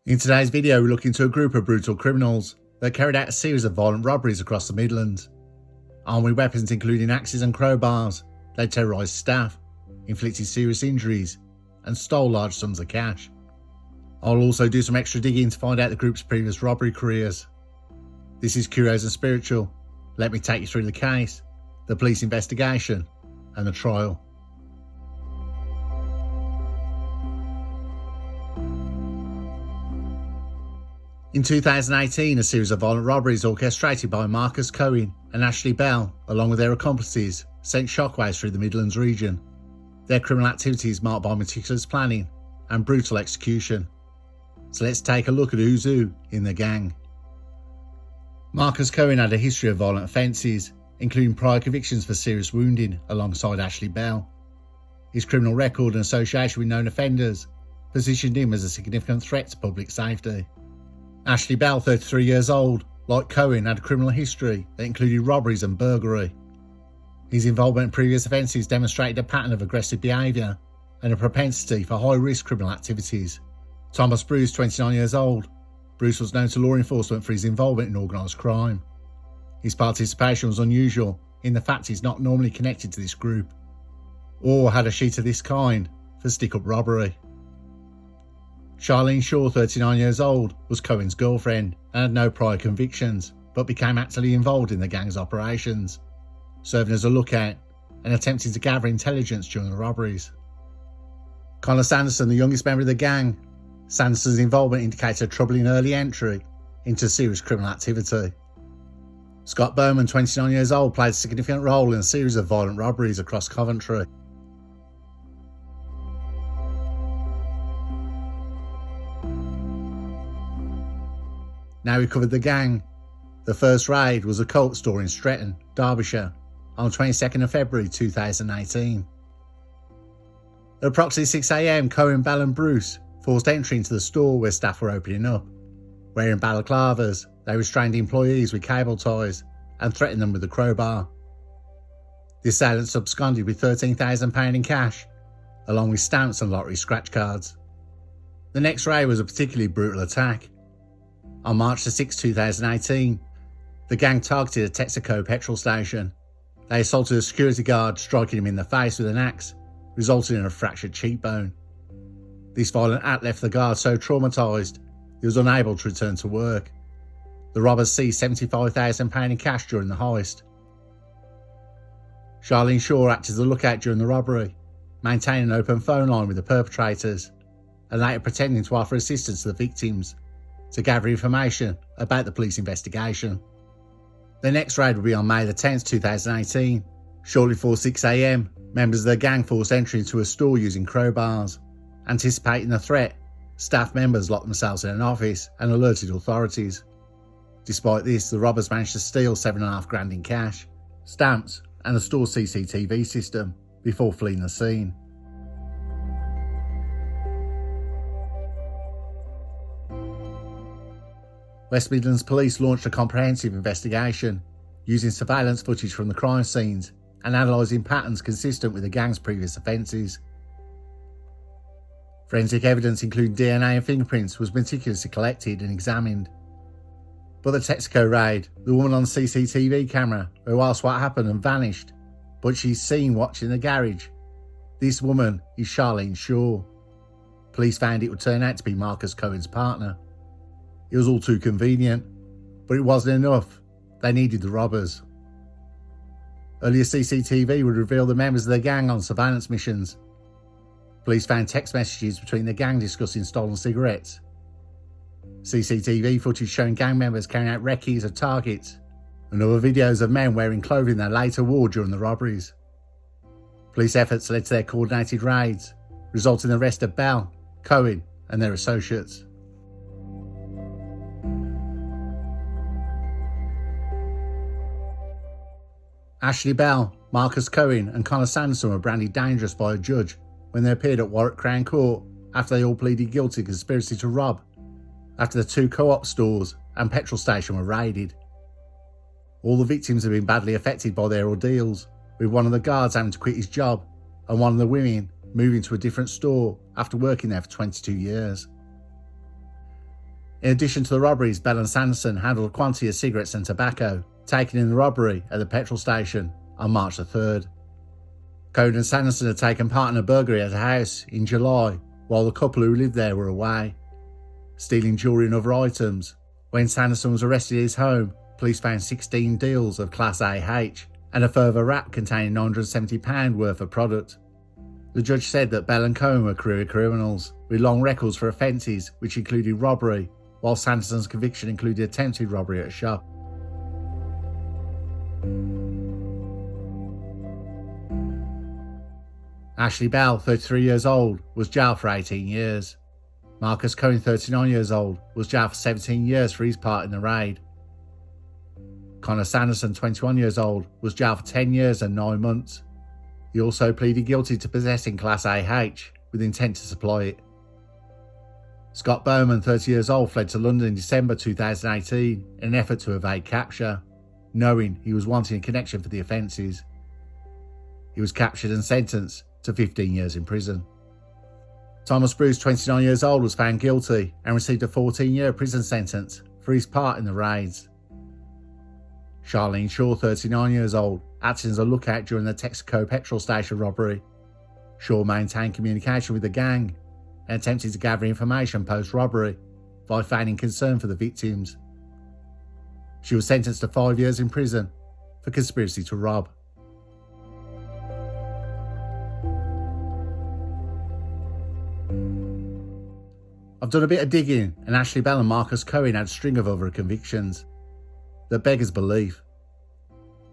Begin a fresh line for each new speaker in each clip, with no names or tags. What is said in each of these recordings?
In today's video, we look into a group of brutal criminals that carried out a series of violent robberies across the Midlands. Armed with weapons including axes and crowbars, they terrorised staff, inflicted serious injuries, and stole large sums of cash. I'll also do some extra digging to find out the group's previous robbery careers. This is Curios&Spiritual. Let me take you through the case, the police investigation, and the trial. In 2018, a series of violent robberies orchestrated by Marcus Cohen and Ashley Bell, along with their accomplices, sent shockwaves through the Midlands region. Their criminal activities marked by meticulous planning and brutal execution. So let's take a look at who's who in the gang. Marcus Cohen had a history of violent offences, including prior convictions for serious wounding alongside Ashley Bell. His criminal record and association with known offenders positioned him as a significant threat to public safety. Ashley Bell, 33 years old, like Cohen, had a criminal history that included robberies and burglary. His involvement in previous offences demonstrated a pattern of aggressive behaviour and a propensity for high-risk criminal activities. Thomas Bruce, 29 years old. Bruce was known to law enforcement for his involvement in organised crime. His participation was unusual in the fact he's not normally connected to this group, or had a sheet of this kind for stick-up robbery. Charlene Shaw, 39 years old, was Cohen's girlfriend and had no prior convictions, but became actively involved in the gang's operations, serving as a lookout and attempting to gather intelligence during the robberies. Connor Sanderson, the youngest member of the gang. Sanderson's involvement indicates a troubling early entry into serious criminal activity. Scott Bowman, 29 years old, played a significant role in a series of violent robberies across Coventry. Now we covered the gang. The first raid was a Colt store in Stretton, Derbyshire, on 22nd of February 2018. At approximately 6 AM, Cohen, Bell and Bruce forced entry into the store where staff were opening up. Wearing balaclavas, they restrained employees with cable ties and threatened them with a crowbar. The assailants absconded with £13,000 in cash, along with stamps and lottery scratch cards. The next raid was a particularly brutal attack. On March 6, 2018, the gang targeted a Texaco petrol station. They assaulted a security guard, striking him in the face with an axe, resulting in a fractured cheekbone. This violent act left the guard so traumatised he was unable to return to work. The robbers seized £75,000 in cash during the heist. Charlene Shaw acted as a lookout during the robbery, maintaining an open phone line with the perpetrators, and later pretending to offer assistance to the victims to gather information about the police investigation. The next raid will be on May 10, 2018. Shortly before 6 AM, members of the gang forced entry into a store using crowbars. Anticipating the threat, staff members locked themselves in an office and alerted authorities. Despite this, the robbers managed to steal $7,500 in cash, stamps and the store's CCTV system before fleeing the scene. West Midlands Police launched a comprehensive investigation, using surveillance footage from the crime scenes and analysing patterns consistent with the gang's previous offences. Forensic evidence including DNA and fingerprints was meticulously collected and examined. But the Texaco raid, the woman on the CCTV camera who asked what happened and vanished, but she's seen watching the garage. This woman is Charlene Shaw. Police found it would turn out to be Marcus Cohen's partner. It was all too convenient, but it wasn't enough. They needed the robbers. Earlier CCTV would reveal the members of the gang on surveillance missions. Police found text messages between the gang discussing stolen cigarettes. CCTV footage showing gang members carrying out recce's of targets, and other videos of men wearing clothing they later wore during the robberies. Police efforts led to their coordinated raids, resulting in the arrest of Bell, Cohen and their associates. Ashley Bell, Marcus Cohen and Connor Sanderson were branded dangerous by a judge when they appeared at Warwick Crown Court after they all pleaded guilty to conspiracy to rob, after the two co-op stores and petrol station were raided. All the victims have been badly affected by their ordeals, with one of the guards having to quit his job and one of the women moving to a different store after working there for 22 years. In addition to the robberies, Bell and Sanderson handled a quantity of cigarettes and tobacco taken in the robbery at the petrol station on March the 3rd. Cohen and Sanderson had taken part in a burglary at a house in July while the couple who lived there were away, stealing jewellery and other items. When Sanderson was arrested at his home, police found 16 deals of Class AH and a further rack containing £970 worth of product. The judge said that Bell and Cohen were career criminals with long records for offences which included robbery, while Sanderson's conviction included attempted robbery at a shop. Ashley Bell, 33 years old, was jailed for 18 years. Marcus Cohen, 39 years old, was jailed for 17 years for his part in the raid. Connor Sanderson, 21 years old, was jailed for 10 years and 9 months. He also pleaded guilty to possessing Class AH with intent to supply it. Scott Bowman, 30 years old, fled to London in December 2018 in an effort to evade capture, knowing he was wanted in connection for the offences. He was captured and sentenced to 15 years in prison. Thomas Bruce, 29 years old, was found guilty and received a 14-year prison sentence for his part in the raids. Charlene Shaw, 39 years old, acting as a lookout during the Texaco petrol station robbery. Shaw maintained communication with the gang and attempted to gather information post-robbery by feigning concern for the victims. She was sentenced to 5 years in prison for conspiracy to rob. I've done a bit of digging, and Ashley Bell and Marcus Cohen had a string of other convictions that beggars belief.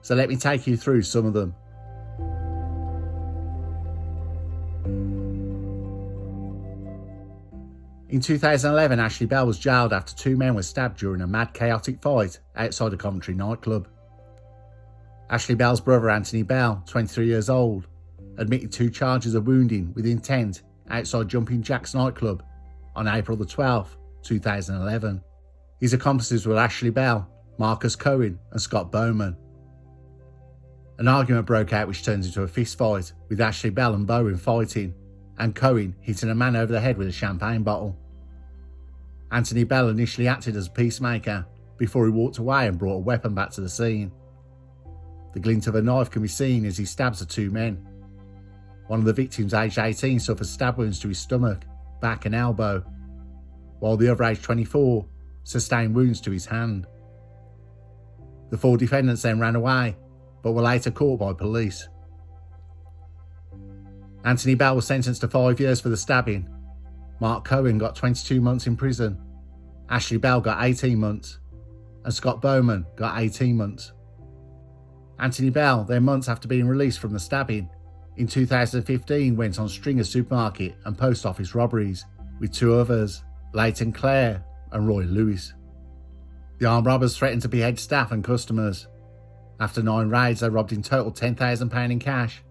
So let me take you through some of them. In 2011, Ashley Bell was jailed after 2 men were stabbed during a mad, chaotic fight outside a Coventry nightclub. Ashley Bell's brother, Anthony Bell, 23 years old, admitted 2 charges of wounding with intent outside Jumping Jack's nightclub on April the 12th, 2011. His accomplices were Ashley Bell, Marcus Cohen and Scott Bowman. An argument broke out which turned into a fist fight, with Ashley Bell and Bowen fighting, and Cohen hitting a man over the head with a champagne bottle. Anthony Bell initially acted as a peacemaker before he walked away and brought a weapon back to the scene. The glint of a knife can be seen as he stabs the 2 men. One of the victims, aged 18, suffered stab wounds to his stomach, back and elbow, while the other, aged 24, sustained wounds to his hand. The 4 defendants then ran away, but were later caught by police. Anthony Bell was sentenced to 5 years for the stabbing. Mark Cohen got 22 months in prison. Ashley Bell got 18 months. And Scott Bowman got 18 months. Anthony Bell, then months after being released from the stabbing, in 2015 went on a string of supermarket and post office robberies with 2 others, Leighton Clare and Roy Lewis. The armed robbers threatened to behead staff and customers. After 9 raids, they robbed in total £10,000 in cash.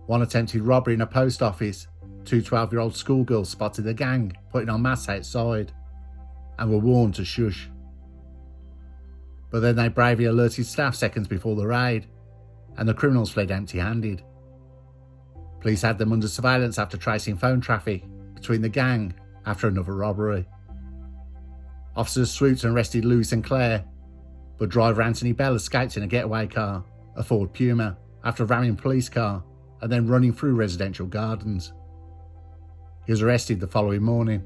1 attempted robbery in a post office. 2 12-year-old schoolgirls spotted the gang putting on masks outside and were warned to shush. But then they bravely alerted staff seconds before the raid, and the criminals fled empty-handed. Police had them under surveillance after tracing phone traffic between the gang after another robbery. Officers swooped and arrested Lewis and Clare, but driver Anthony Bell escaped in a getaway car, a Ford Puma, after ramming a police car and then running through residential gardens. He was arrested the following morning.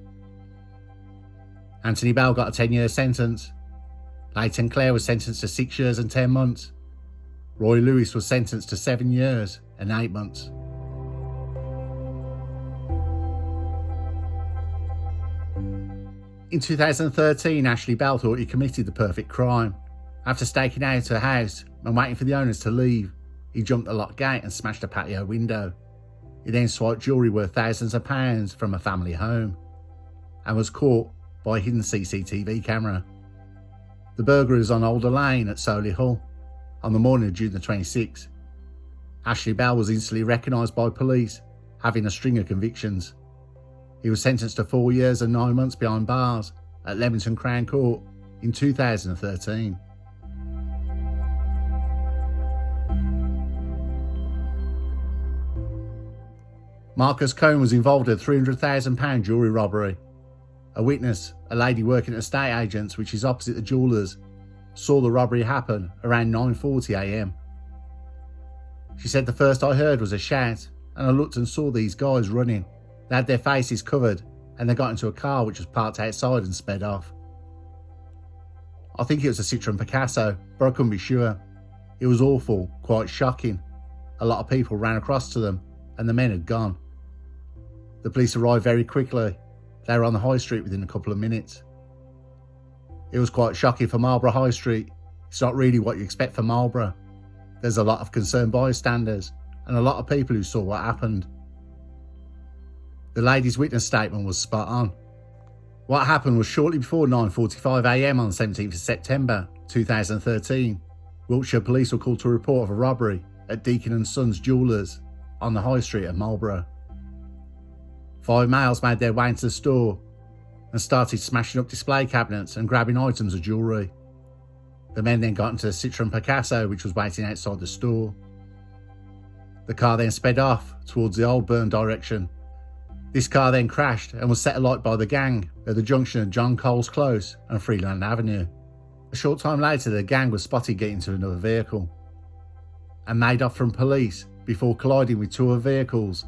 Anthony Bell got a 10-year sentence. Leighton Clare was sentenced to 6 years and 10 months. Roy Lewis was sentenced to 7 years and 8 months. In 2013, Ashley Bell thought he committed the perfect crime. After staking out a house and waiting for the owners to leave, he jumped the locked gate and smashed a patio window. He then swiped jewellery worth thousands of pounds from a family home and was caught by a hidden CCTV camera. The burglary was on Alder Lane at Solihull on the morning of June the 26th. Ashley Bell was instantly recognised by police, having a string of convictions. He was sentenced to 4 years and 9 months behind bars at Leamington Crown Court in 2013. Marcus Cohen was involved in a £300,000 jewellery robbery. A witness, a lady working at estate agents, which is opposite the jewellers, saw the robbery happen around 9:40 a.m. She said, "The first I heard was a shout, and I looked and saw these guys running. They had their faces covered, and they got into a car which was parked outside and sped off. I think it was a Citroen Picasso, but I couldn't be sure. It was awful, quite shocking. A lot of people ran across to them, and the men had gone. The police arrived very quickly. They were on the high street within a couple of minutes. It was quite shocking for Marlborough High Street. It's not really what you expect for Marlborough. There's a lot of concerned bystanders, and a lot of people who saw what happened." The lady's witness statement was spot on. What happened was shortly before 9:45 a.m. on the 17th of September 2013, Wiltshire police were called to a report of a robbery at Deacon & Sons Jewellers on the High Street of Marlborough. 5 males made their way into the store and started smashing up display cabinets and grabbing items of jewellery. The men then got into a Citroen Picasso which was waiting outside the store. The car then sped off towards the Old Burn direction. This car then crashed and was set alight by the gang at the junction of John Coles Close and Freeland Avenue. A short time later, the gang was spotted getting into another vehicle and made off from police before colliding with two other vehicles,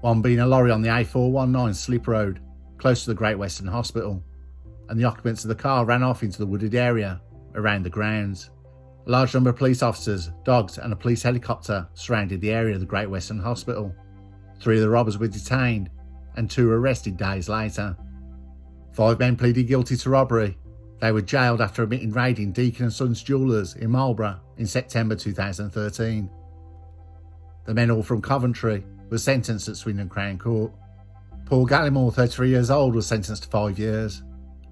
one being a lorry on the A419 slip road close to the Great Western Hospital, and the occupants of the car ran off into the wooded area around the grounds. A large number of police officers, dogs and a police helicopter surrounded the area of the Great Western Hospital. 3 of the robbers were detained and 2 were arrested days later. 5 men pleaded guilty to robbery. They were jailed after admitting raiding Deacon & Sons Jewellers in Marlborough in September 2013. The men, all from Coventry, were sentenced at Swindon Crown Court. Paul Gallimore, 33 years old, was sentenced to 5 years.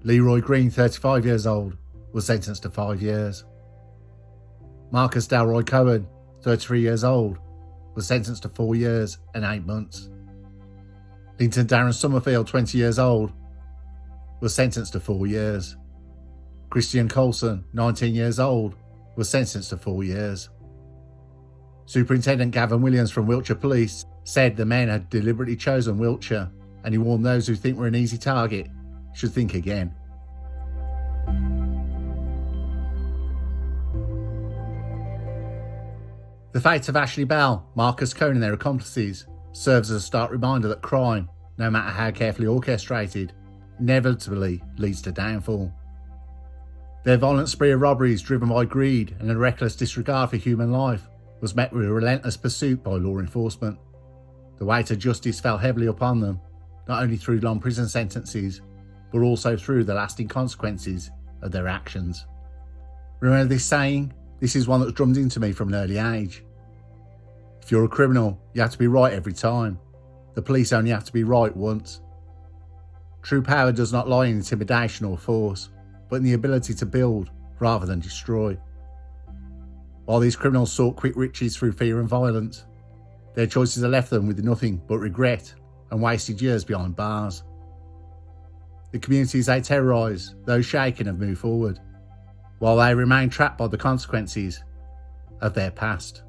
Leroy Green, 35 years old, was sentenced to 5 years. Marcus Delroy Cohen, 33 years old, was sentenced to 4 years and 8 months. Linton Darren Summerfield, 20 years old, was sentenced to 4 years. Christian Colson, 19 years old, was sentenced to 4 years. Superintendent Gavin Williams from Wiltshire Police said the men had deliberately chosen Wiltshire, and he warned those who think we're an easy target should think again. The fate of Ashley Bell, Marcus Cohn and their accomplices serves as a stark reminder that crime, no matter how carefully orchestrated, inevitably leads to downfall. Their violent spree of robberies driven by greed and a reckless disregard for human life was met with a relentless pursuit by law enforcement. The weight of justice fell heavily upon them, not only through long prison sentences, but also through the lasting consequences of their actions. Remember this saying? This is one that was drummed into me from an early age. If you're a criminal, you have to be right every time. The police only have to be right once. True power does not lie in intimidation or force, but in the ability to build rather than destroy. While these criminals sought quick riches through fear and violence, their choices have left them with nothing but regret and wasted years behind bars. The communities they terrorise, those shaken, have moved forward, while they remain trapped by the consequences of their past.